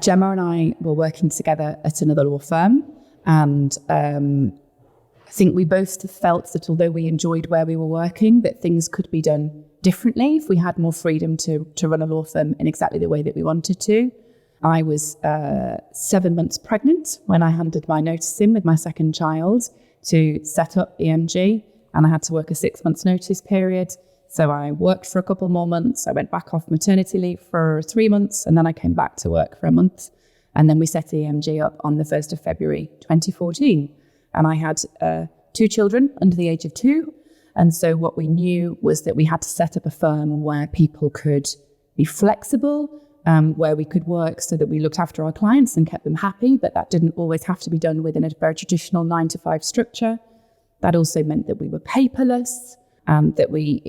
Gemma and I were working together at another law firm, and I think we both felt that although we enjoyed where we were working, that things could be done differently if we had more freedom to run a law firm in exactly the way that we wanted to. I was 7 months pregnant when I handed my notice in with my second child to set up EMG, and I had to work a 6 months notice period. So I worked for a couple more months. I went back off maternity leave for 3 months, and then I came back to work for a month. And then we set EMG up on the 1st of February 2014. And I had 2 children under the age of 2. And so what we knew was that we had to set up a firm where people could be flexible, where we could work so that we looked after our clients and kept them happy, but that didn't always have to be done within a very traditional 9-to-5 structure. That also meant that we were paperless, that we,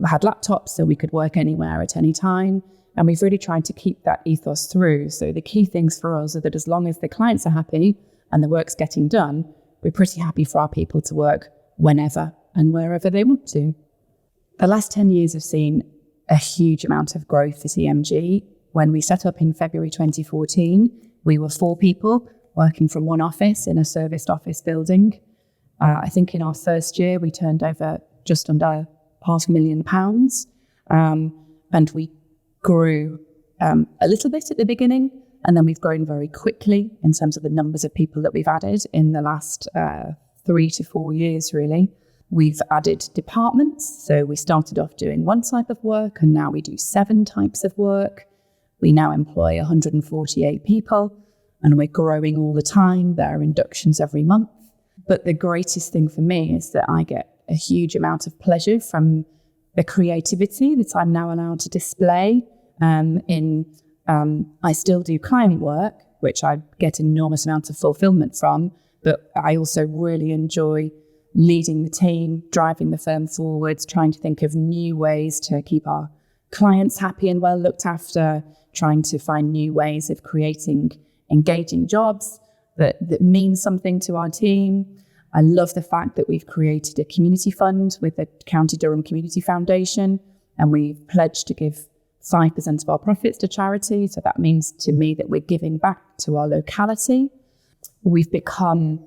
had laptops so we could work anywhere at any time. And we've really tried to keep that ethos through. So the key things for us are that as long as the clients are happy and the work's getting done, we're pretty happy for our people to work whenever and wherever they want to. The last 10 years have seen a huge amount of growth at EMG. When we set up in February 2014, we were 4 people working from one office in a serviced office building. I think in our first year, we turned over just under £500,000. And we grew a little bit at the beginning, and then we've grown very quickly in terms of the numbers of people that we've added in the last 3 to 4 years, really. We've added departments. So we started off doing one type of work, and now we do 7 types of work. We now employ 148 people, and we're growing all the time. There are inductions every month. But the greatest thing for me is that I get a huge amount of pleasure from the creativity that I'm now allowed to display. I still do client work, which I get enormous amounts of fulfillment from, but I also really enjoy leading the team, driving the firm forwards, trying to think of new ways to keep our clients happy and well looked after, trying to find new ways of creating engaging jobs that mean something to our team. I love the fact that we've created a community fund with the County Durham Community Foundation, and we've pledged to give 5% of our profits to charity. So that means to me that we're giving back to our locality. We've become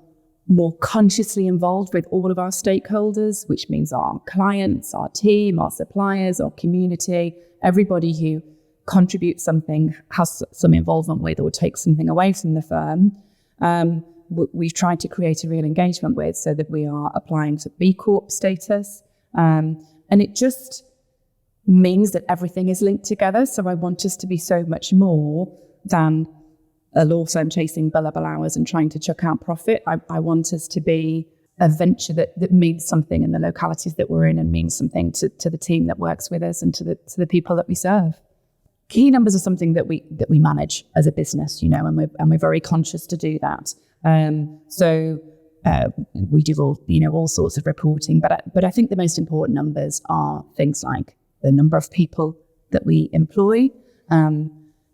more consciously involved with all of our stakeholders, which means our clients, our team, our suppliers, our community, everybody who contributes something, has some involvement with, or takes something away from the firm. We've tried to create a real engagement with, so that we are applying for B Corp status. And it just means that everything is linked together. So I want us to be so much more than a law firm chasing billable hours and trying to chuck out profit. I want us to be a venture that means something in the localities that we're in, and means something to the team that works with us and to the people that we serve. Key numbers are something that we manage as a business, and we're very conscious to do that. We do all sorts of reporting, but I think the most important numbers are things like the number of people that we employ,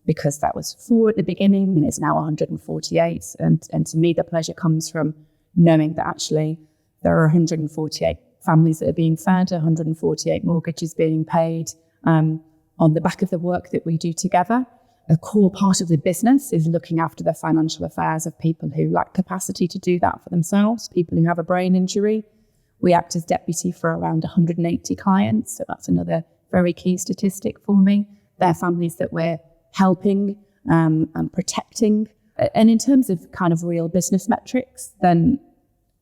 because that was 4 at the beginning and it's now 148. And to me, the pleasure comes from knowing that actually there are 148 families that are being fed, 148 mortgages being paid, on the back of the work that we do together. A core part of the business is looking after the financial affairs of people who lack capacity to do that for themselves, people who have a brain injury. We act as deputy for around 180 clients, so that's another very key statistic for me. They're families that we're helping and protecting. And in terms of kind of real business metrics, then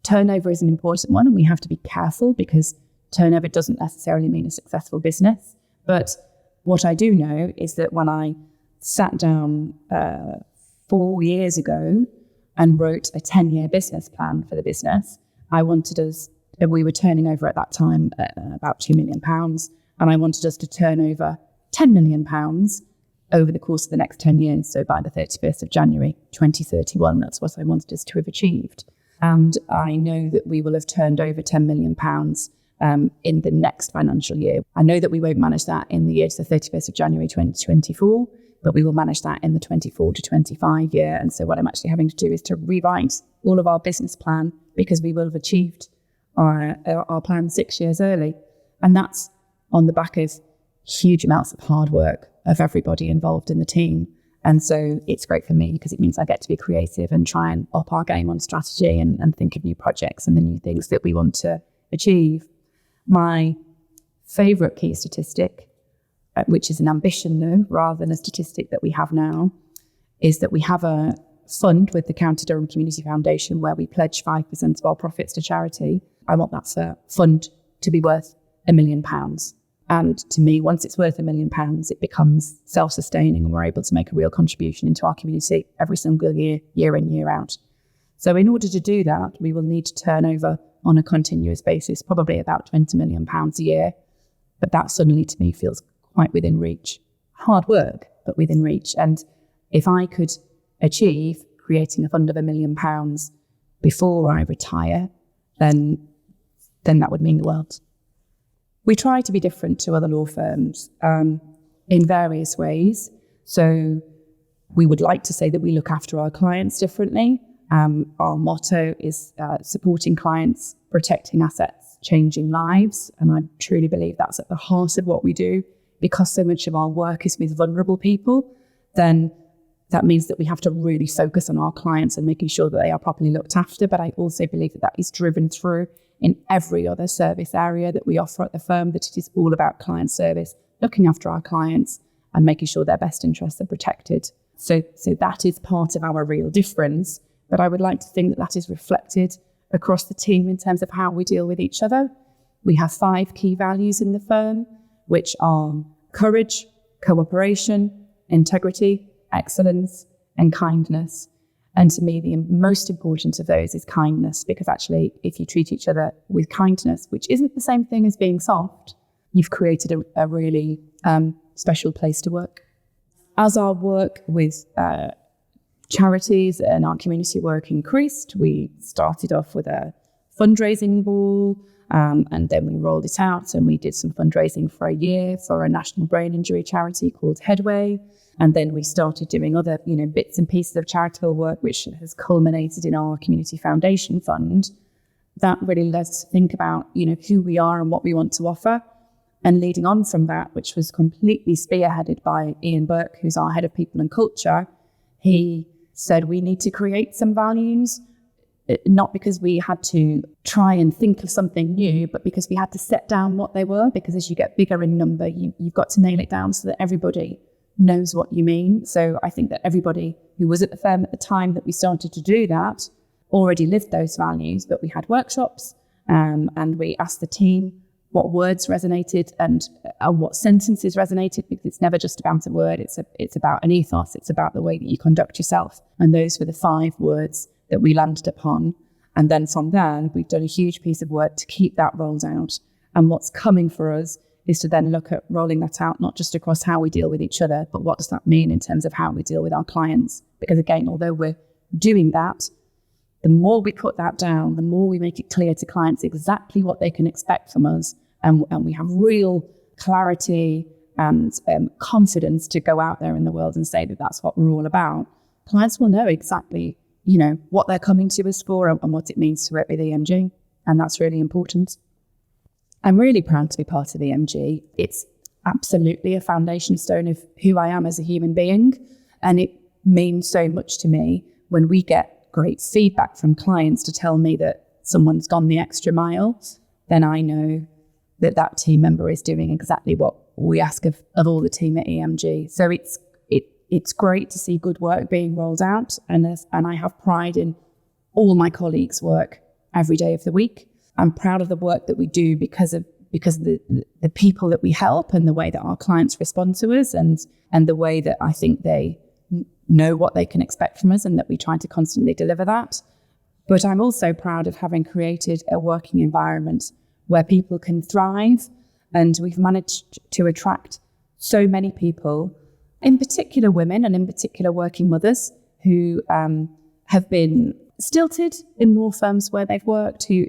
turnover is an important one, and we have to be careful because turnover doesn't necessarily mean a successful business. But what I do know is that when I sat down 4 years ago and wrote a 10-year business plan for the business, we were turning over at that time about £2 million, and I wanted us to turn over £10 million over the course of the next 10 years. So by the 31st of January 2031, that's what I wanted us to have achieved. And I know that we will have turned over £10 million in the next financial year. I know that we won't manage that in the year to the 31st of January 2024, but we will manage that in the 24 to 25 year. And so what I'm actually having to do is to rewrite all of our business plan, because we will have achieved our plan 6 years early. And that's on the back of huge amounts of hard work of everybody involved in the team. And so it's great for me because it means I get to be creative and try and up our game on strategy and think of new projects and the new things that we want to achieve. My favourite key statistic, which is an ambition though, rather than a statistic that we have now, is that we have a fund with the County Durham Community Foundation where we pledge 5% of our profits to charity. I want that fund to be worth £1 million. And to me, once it's worth £1 million, it becomes self-sustaining and we're able to make a real contribution into our community every single year, year in, year out. So in order to do that, we will need to turn over on a continuous basis, probably about £20 million a year. But that suddenly to me feels quite within reach. Hard work, but within reach. And if I could achieve creating a fund of £1 million before I retire, then that would mean the world. We try to be different to other law firms in various ways. So we would like to say that we look after our clients differently. Our motto is supporting clients, protecting assets, changing lives. And I truly believe that's at the heart of what we do. Because so much of our work is with vulnerable people, then that means that we have to really focus on our clients and making sure that they are properly looked after. But I also believe that is driven through in every other service area that we offer at the firm, that it is all about client service, looking after our clients and making sure their best interests are protected. So that is part of our real difference. But I would like to think that is reflected across the team in terms of how we deal with each other. We have 5 key values in the firm, which are courage, cooperation, integrity, excellence, and kindness. And to me, the most important of those is kindness, because actually, if you treat each other with kindness, which isn't the same thing as being soft, you've created a really special place to work. As our work with charities and our community work increased, we started off with a fundraising ball, and then we rolled it out and we did some fundraising for a year for a national brain injury charity called Headway. And then we started doing other, bits and pieces of charitable work, which has culminated in our community foundation fund. That really led us to think about, who we are and what we want to offer. And leading on from that, which was completely spearheaded by Ian Burke, who's our head of people and culture, he said we need to create some values, not because we had to try and think of something new, but because we had to set down what they were. Because as you get bigger in number, you've got to nail it down so that everybody knows what you mean. So I think that everybody who was at the firm at the time that we started to do that already lived those values, but we had workshops and we asked the team what words resonated and what sentences resonated, because it's never just about a word, it's about an ethos, it's about the way that you conduct yourself. And those were the 5 words that we landed upon. And then from there, we've done a huge piece of work to keep that rolled out. And what's coming for us is to then look at rolling that out, not just across how we deal with each other, but what does that mean in terms of how we deal with our clients? Because again, although we're doing that, the more we put that down, the more we make it clear to clients exactly what they can expect from us. And we have real clarity and confidence to go out there in the world and say that that's what we're all about. Clients will know exactly, what they're coming to us for and what it means to work with EMG. And that's really important. I'm really proud to be part of EMG. It's absolutely a foundation stone of who I am as a human being. And it means so much to me when we get great feedback from clients to tell me that someone's gone the extra mile. Then I know that team member is doing exactly what we ask of all the team at EMG. So it's great to see good work being rolled out. And I have pride in all my colleagues' work every day of the week. I'm proud of the work that we do because of the people that we help and the way that our clients respond to us and the way that I think they know what they can expect from us and that we try to constantly deliver that. But I'm also proud of having created a working environment where people can thrive, and we've managed to attract so many people, in particular women and in particular working mothers who have been stilted in law firms where they've worked, who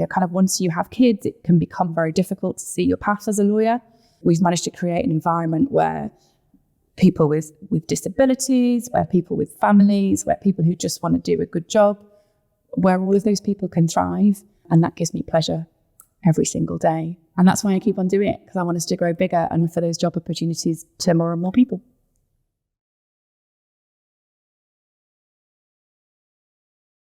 kind of once you have kids, it can become very difficult to see your path as a lawyer. We've managed to create an environment where people with disabilities, where people with families, where people who just want to do a good job, where all of those people can thrive. And that gives me pleasure every single day. And that's why I keep on doing it, because I want us to grow bigger and offer those job opportunities to more and more people.